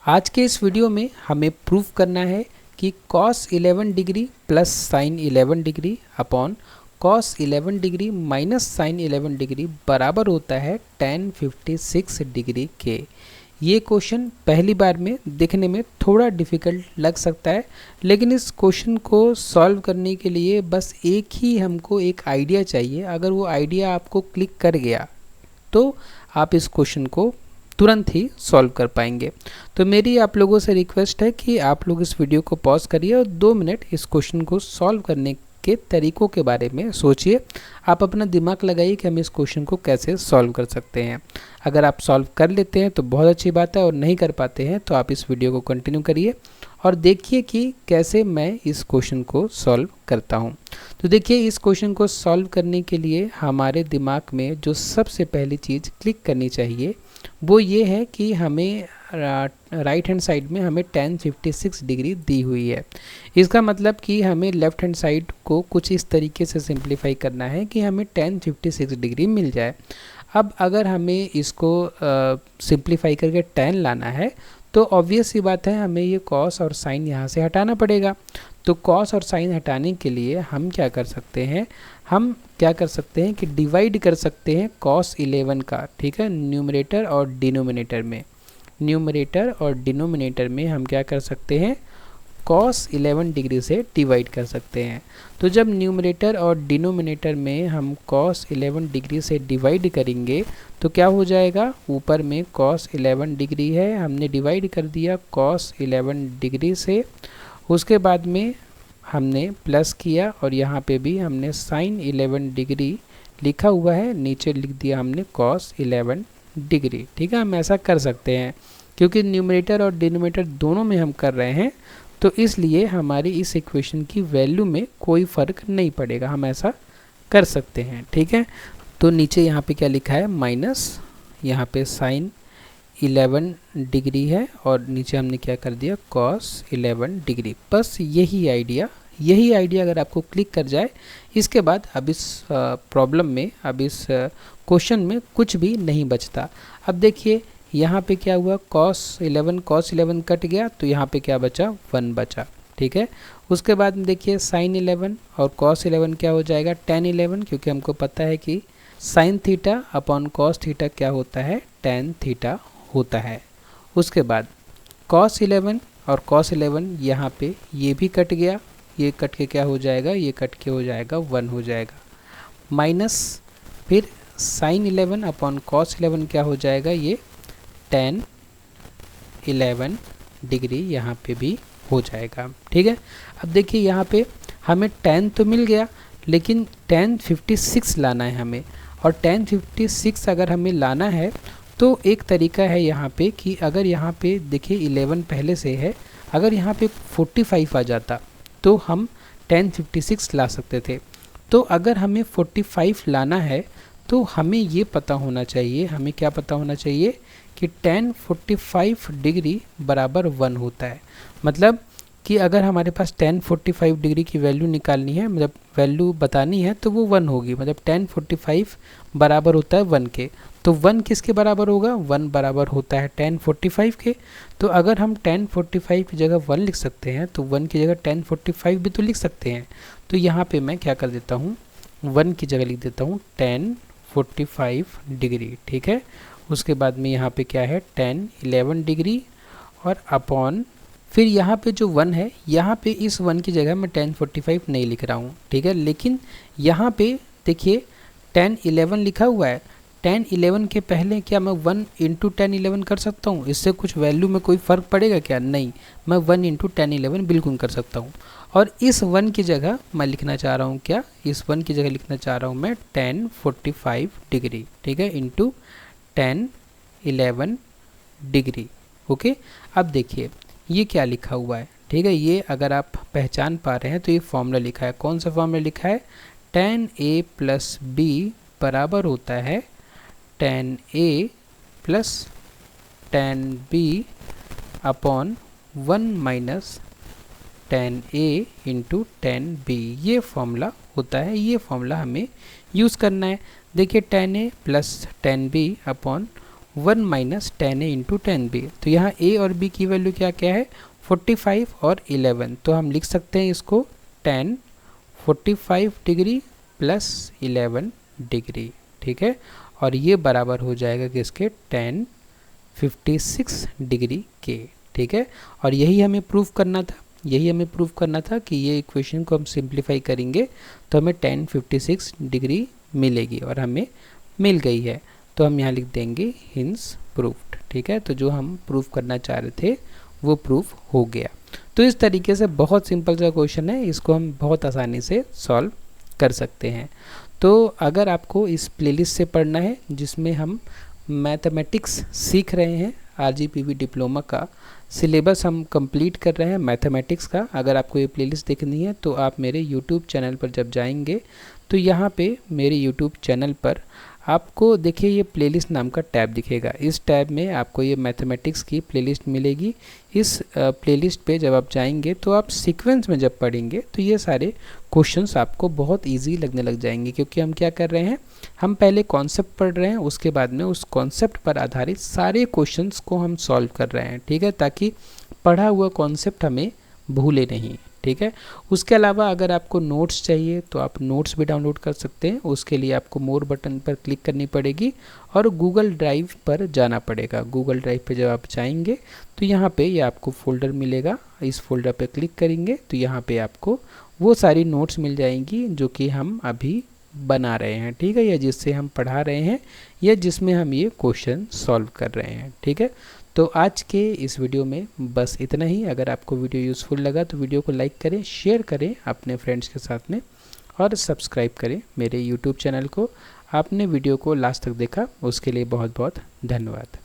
आज के इस वीडियो में हमें प्रूफ करना है कि cos 11 degree plus sine 11 degree upon cos 11 degree minus sine 11 degree बराबर होता है tan 56 डिग्री के। ये क्वेश्चन पहली बार में देखने में थोड़ा डिफ़िकल्ट लग सकता है, लेकिन इस क्वेश्चन को सॉल्व करने के लिए बस एक ही हमको एक आइडिया चाहिए। अगर वो आइडिया आपको क्लिक कर गया तो आप इस क्वेश्चन को तुरंत ही सॉल्व कर पाएंगे। तो मेरी आप लोगों से रिक्वेस्ट है कि आप लोग इस वीडियो को पॉज करिए और 2 मिनट इस क्वेश्चन को सॉल्व करने के तरीकों के बारे में सोचिए। आप अपना दिमाग लगाइए कि हम इस क्वेश्चन को कैसे सॉल्व कर सकते हैं। अगर आप सॉल्व कर लेते हैं तो बहुत अच्छी बात है, और नहीं कर पाते हैं तो आप इस वीडियो को कंटिन्यू करिए और देखिए कि कैसे मैं इस क्वेश्चन को सॉल्व करता हूं। तो देखिए, इस क्वेश्चन को सॉल्व करने के लिए हमारे दिमाग में जो सबसे पहली चीज़ क्लिक करनी चाहिए वो ये है कि हमें राइट हैंड साइड में हमें tan 56 डिग्री दी हुई है। इसका मतलब कि हमें लेफ़्ट हैंड साइड को कुछ इस तरीके से सिंप्लीफाई करना है कि हमें tan 56 डिग्री मिल जाए। अब अगर हमें इसको सिंप्लीफाई करके tan लाना है तो ऑब्वियस सी बात है, हमें ये cos और sin यहाँ से हटाना पड़ेगा। तो cos और sin हटाने के लिए हम क्या कर सकते हैं, कि डिवाइड कर सकते हैं cos 11 का, ठीक है, न्यूमरेटर और डिनोमिनेटर में हम क्या कर सकते हैं, cos 11 डिग्री से डिवाइड कर सकते हैं। तो जब न्यूमरेटर और डिनोमिनेटर में हम cos 11 डिग्री से डिवाइड करेंगे तो क्या हो जाएगा, ऊपर में cos 11 डिग्री है, हमने डिवाइड कर दिया cos 11 डिग्री से, उसके बाद में हमने प्लस किया और यहाँ पे भी हमने sin 11 डिग्री लिखा हुआ है, नीचे लिख दिया हमने cos 11 डिग्री। ठीक है, हम ऐसा कर सकते हैं क्योंकि न्यूमरेटर और डिनोमिनेटर दोनों में हम कर रहे हैं, तो इसलिए हमारी इस इक्वेशन की वैल्यू में कोई फ़र्क नहीं पड़ेगा, हम ऐसा कर सकते हैं। ठीक है, तो नीचे यहाँ पे क्या लिखा है, माइनस, यहाँ पे sin 11 डिग्री है और नीचे हमने क्या कर दिया, cos 11 डिग्री। बस यही आइडिया अगर आपको क्लिक कर जाए, इसके बाद अब इस प्रॉब्लम में, अब इस क्वेश्चन में कुछ भी नहीं बचता। अब देखिए यहाँ पे क्या हुआ, cos 11 कट गया तो यहाँ पे क्या बचा, 1 बचा। ठीक है, उसके बाद में देखिए sin 11 और cos 11 क्या हो जाएगा, tan 11, क्योंकि हमको पता है कि sin theta upon cos theta क्या होता है, tan थीटा होता है। उसके बाद cos 11 और cos 11 यहाँ पे ये भी कट गया, ये कट के क्या हो जाएगा, ये कट के हो जाएगा 1 हो जाएगा, माइनस फिर sin 11 अपॉन cos 11 क्या हो जाएगा, ये tan 11 डिग्री यहाँ पे भी हो जाएगा। ठीक है, अब देखिए यहाँ पे हमें tan तो मिल गया, लेकिन tan 56 लाना है हमें, और tan 56 अगर हमें लाना है तो एक तरीका है यहाँ पे कि अगर यहाँ पे देखिए 11 पहले से है, अगर यहाँ पे 45 आ जाता तो हम tan 56 ला सकते थे। तो अगर हमें 45 लाना है तो हमें ये पता होना चाहिए, हमें क्या पता होना चाहिए कि tan 45 डिग्री बराबर 1 होता है। मतलब कि अगर हमारे पास tan 45 डिग्री की वैल्यू निकालनी है, मतलब वैल्यू बतानी है, तो वो 1 होगी। मतलब tan 45 बराबर होता है 1 के, तो 1 किसके बराबर होगा, 1 बराबर होता है tan 45 के। तो अगर हम tan 45 की जगह 1 लिख सकते हैं तो 1 की जगह tan 45 भी तो लिख सकते हैं। तो यहाँ पे मैं क्या कर देता हूँ, 1 की जगह लिख देता हूँ tan 45 डिग्री। ठीक है, उसके बाद में यहाँ पे क्या है, tan 11 डिग्री और अपॉन, फिर यहाँ पे जो 1 है, यहाँ पे इस 1 की जगह मैं tan 45 नहीं लिख रहा हूँ। ठीक है, लेकिन यहाँ पे देखिए tan 11 लिखा हुआ है, tan 11 के पहले क्या मैं 1 इंटू tan 11 कर सकता हूँ, इससे कुछ वैल्यू में कोई फ़र्क पड़ेगा क्या, नहीं, मैं 1 इंटू tan 11 बिल्कुल कर सकता हूँ। और इस 1 की जगह मैं लिखना चाह रहा हूँ क्या, इस 1 की जगह लिखना चाह रहा हूँ मैं tan 45 डिग्री। ठीक है, इंटू tan 11 डिग्री। ओके, अब देखिए ये क्या लिखा हुआ है। ठीक है, ये अगर आप पहचान पा रहे हैं तो ये फॉर्मूला लिखा है, कौन सा फॉर्मूला लिखा है, tan a प्लस बी बराबर होता है tan a plus tan b upon 1 minus tan a into tan b। ये फॉर्मूला होता है, ये फॉर्मूला हमें यूज़ करना है। देखिए tan a plus tan b upon 1 minus 10a into 10b। तो यहाँ a और b की वैल्यू क्या क्या है, 45 और 11। तो हम लिख सकते हैं इसको 10 45 डिग्री प्लस 11 डिग्री, ठीक है। और ये बराबर हो जाएगा किसके, 10 56 डिग्री के, ठीक है। और यही हमें प्रूफ करना था कि ये इक्वेशन को हम सिंप्लीफाई करेंगे तो हमें 10 56 डिग्री मिलेगी, और हमें मिल गई है। तो हम यहाँ लिख देंगे हिंस प्रूफ्ड, ठीक है। तो जो हम प्रूफ करना चाह रहे थे वो प्रूफ हो गया। तो इस तरीके से बहुत सिंपल सा क्वेश्चन है, इसको हम बहुत आसानी से सॉल्व कर सकते हैं। तो अगर आपको इस प्लेलिस्ट से पढ़ना है जिसमें हम मैथमेटिक्स सीख रहे हैं, RGPV डिप्लोमा का सिलेबस हम कंप्लीट कर रहे हैं मैथमेटिक्स का, अगर आपको ये प्लेलिस्ट देखनी है तो आप मेरे YouTube चैनल पर जब जाएंगे तो यहाँ पे मेरे YouTube चैनल पर आपको देखिए ये प्लेलिस्ट नाम का टैब दिखेगा। इस टैब में आपको ये मैथमेटिक्स की प्लेलिस्ट मिलेगी। इस प्लेलिस्ट पे जब आप जाएंगे तो आप सीक्वेंस में जब पढ़ेंगे तो ये सारे क्वेश्चंस आपको बहुत इजी लगने लग जाएंगे, क्योंकि हम क्या कर रहे हैं, हम पहले कॉन्सेप्ट पढ़ रहे हैं, उसके बाद में उस कॉन्सेप्ट पर आधारित सारे क्वेश्चंस को हम सॉल्व कर रहे हैं, ठीक है, ताकि पढ़ा हुआ कॉन्सेप्ट हमें भूले नहीं, ठीक है। उसके अलावा अगर आपको नोट्स चाहिए तो आप नोट्स भी डाउनलोड कर सकते हैं। उसके लिए आपको मोर बटन पर क्लिक करनी पड़ेगी और गूगल ड्राइव पर जाना पड़ेगा। गूगल ड्राइव पे जब आप जाएंगे तो यहाँ पे ये आपको फोल्डर मिलेगा, इस फोल्डर पे क्लिक करेंगे तो यहाँ पे आपको वो सारी नोट्स मिल जाएंगी जो कि हम अभी बना रहे हैं, ठीक है, या जिससे हम पढ़ा रहे हैं या जिसमें हम ये क्वेश्चन सॉल्व कर रहे हैं, ठीक है। तो आज के इस वीडियो में बस इतना ही। अगर आपको वीडियो यूज़फुल लगा तो वीडियो को लाइक करें, शेयर करें अपने फ्रेंड्स के साथ में, और सब्सक्राइब करें मेरे YouTube चैनल को। आपने वीडियो को लास्ट तक देखा उसके लिए बहुत बहुत धन्यवाद।